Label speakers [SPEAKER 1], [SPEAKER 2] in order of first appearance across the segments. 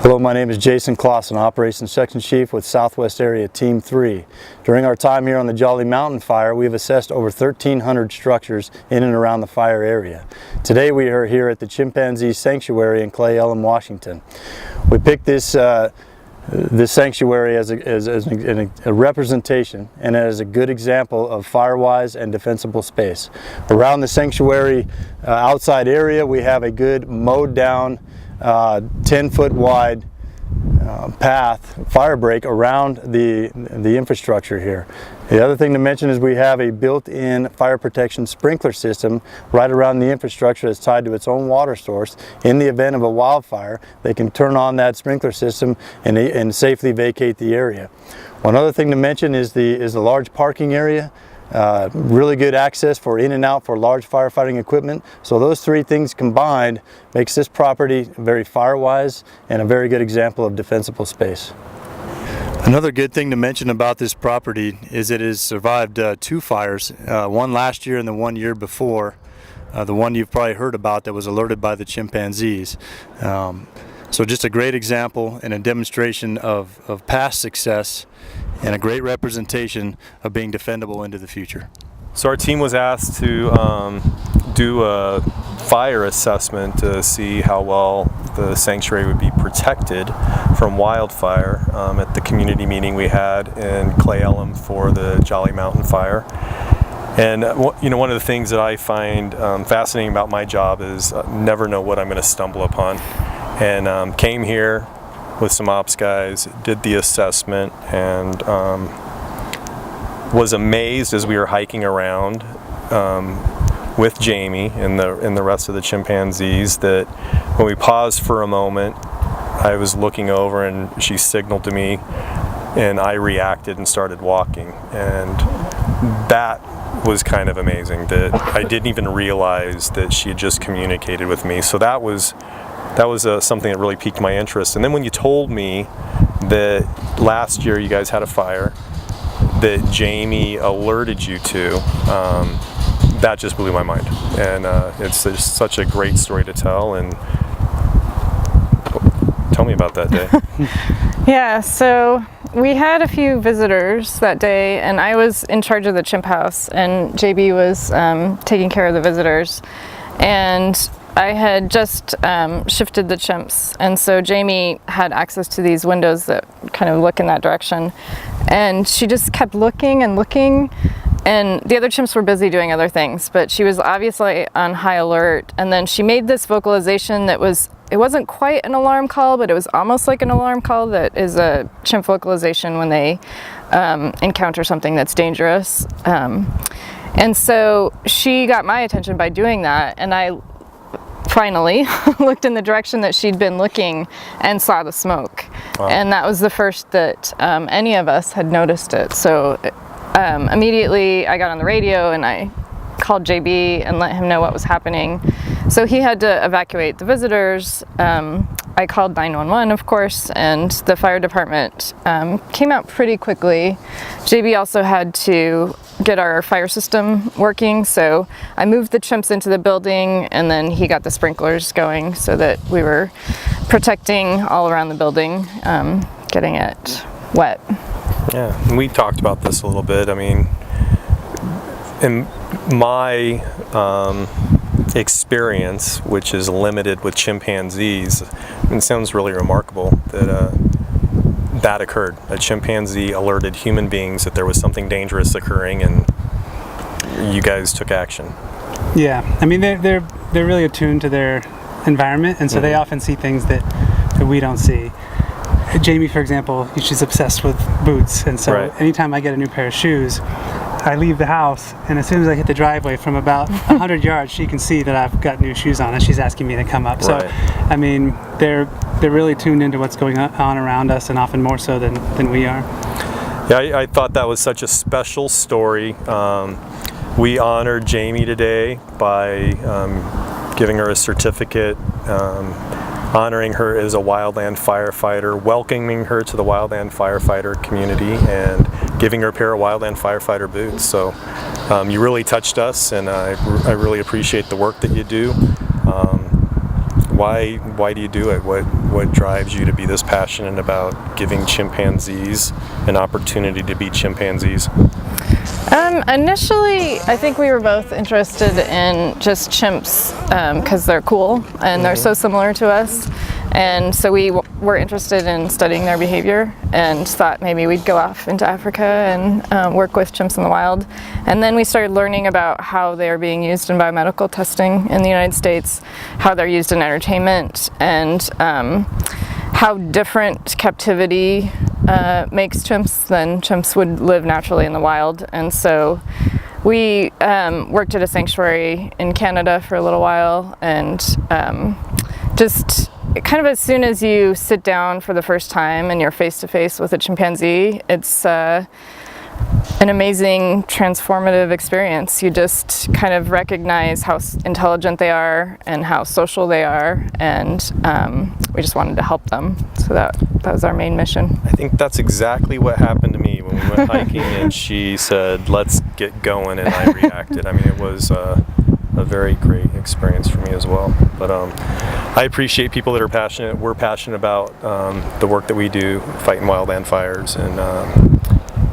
[SPEAKER 1] Hello, my name is Jason Clausen, Operations Section Chief with Southwest Area Team 3. During our time here on the Jolly Mountain Fire, we have assessed over 1,300 structures in and around the fire area. Today we are here at the Chimpanzee Sanctuary in Clay Elum, Washington. We picked this sanctuary as a representation and as a good example of fire-wise and defensible space. Around the sanctuary outside area, we have a good mowed down 10-foot wide fire break around the infrastructure here. The other thing to mention is we have a built-in fire protection sprinkler system right around the infrastructure that's tied to its own water source. In the event of a wildfire, they can turn on that sprinkler system and safely vacate the area. One other thing to mention is the large parking area. Really good access for in and out for large firefighting equipment. So those three things combined makes this property very fire-wise and a very good example of defensible space. Another good thing to mention about this property is it has survived two fires, one last year and the one year before. The one you've probably heard about that was alerted by the chimpanzees. So just a great example and a demonstration of past success and a great representation of being defendable into the future.
[SPEAKER 2] So our team was asked to do a fire assessment to see how well the sanctuary would be protected from wildfire at the community meeting we had in Clay Elum for the Jolly Mountain Fire. And one of the things that I find fascinating about my job is never know what I'm going to stumble upon. And came here with some ops guys, did the assessment, and was amazed as we were hiking around with Jamie and the rest of the chimpanzees that when we paused for a moment, I was looking over and she signaled to me and I reacted and started walking. And that was kind of amazing that I didn't even realize that she had just communicated with me. So that was something that really piqued my interest. And then when you told me that last year you guys had a fire that Jamie alerted you to, that just blew my mind. And it's just such a great story to tell. And tell me about that day.
[SPEAKER 3] Yeah, so we had a few visitors that day, and I was in charge of the chimp house, and JB was taking care of the visitors. And I had just shifted the chimps, and so Jamie had access to these windows that kind of look in that direction, and she just kept looking and looking, and the other chimps were busy doing other things, but she was obviously on high alert. And then she made this vocalization that it wasn't quite an alarm call, but it was almost like an alarm call that is a chimp vocalization when they encounter something that's dangerous. And so she got my attention by doing that, and I finally looked in the direction that she'd been looking and saw the smoke. Wow. And that was the first that any of us had noticed it. So immediately I got on the radio and I called JB and let him know what was happening. So he had to evacuate the visitors. I called 911, of course, and the fire department came out pretty quickly. JB also had to get our fire system working, so I moved the chimps into the building, and then he got the sprinklers going so that we were protecting all around the building, getting it wet.
[SPEAKER 2] Yeah, and we talked about this a little bit. I mean, in my experience, which is limited with chimpanzees, it sounds really remarkable that that occurred. A chimpanzee alerted human beings that there was something dangerous occurring, and you guys took action.
[SPEAKER 4] Yeah, I mean they're really attuned to their environment, and so they often see things that we don't see. Jamie, for example, she's obsessed with boots, and so anytime I get a new pair of shoes, I leave the house, and as soon as I hit the driveway from about 100 yards, she can see that I've got new shoes on, and she's asking me to come up. So, I mean, they're really tuned into what's going on around us, and often more so than we are.
[SPEAKER 2] Yeah, I thought that was such a special story. We honored Jamie today by giving her a certificate, honoring her as a wildland firefighter, welcoming her to the wildland firefighter community, and giving her a pair of wildland firefighter boots. So you really touched us, and I really appreciate the work that you do. why do you do it? What drives you to be this passionate about giving chimpanzees an opportunity to be chimpanzees?
[SPEAKER 3] Initially, I think we were both interested in just chimps because they're cool and they're so similar to us. And so we were interested in studying their behavior and thought maybe we'd go off into Africa and work with chimps in the wild. And then we started learning about how they are being used in biomedical testing in the United States, how they're used in entertainment, and how different captivity makes chimps than chimps would live naturally in the wild. And so we worked at a sanctuary in Canada for a little while, and just kind of as soon as you sit down for the first time and you're face to face with a chimpanzee, it's an amazing transformative experience. You just kind of recognize how intelligent they are and how social they are, and we just wanted to help them. So that was our main mission.
[SPEAKER 2] I think that's exactly what happened to me when we went hiking and she said, "Let's get going," and I reacted. I mean, it was a very great experience for me as well. But I appreciate people that are passionate. We're passionate about the work that we do, fighting wildland fires, and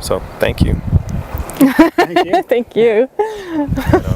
[SPEAKER 2] so thank you.
[SPEAKER 4] Thank you.
[SPEAKER 3] Thank you.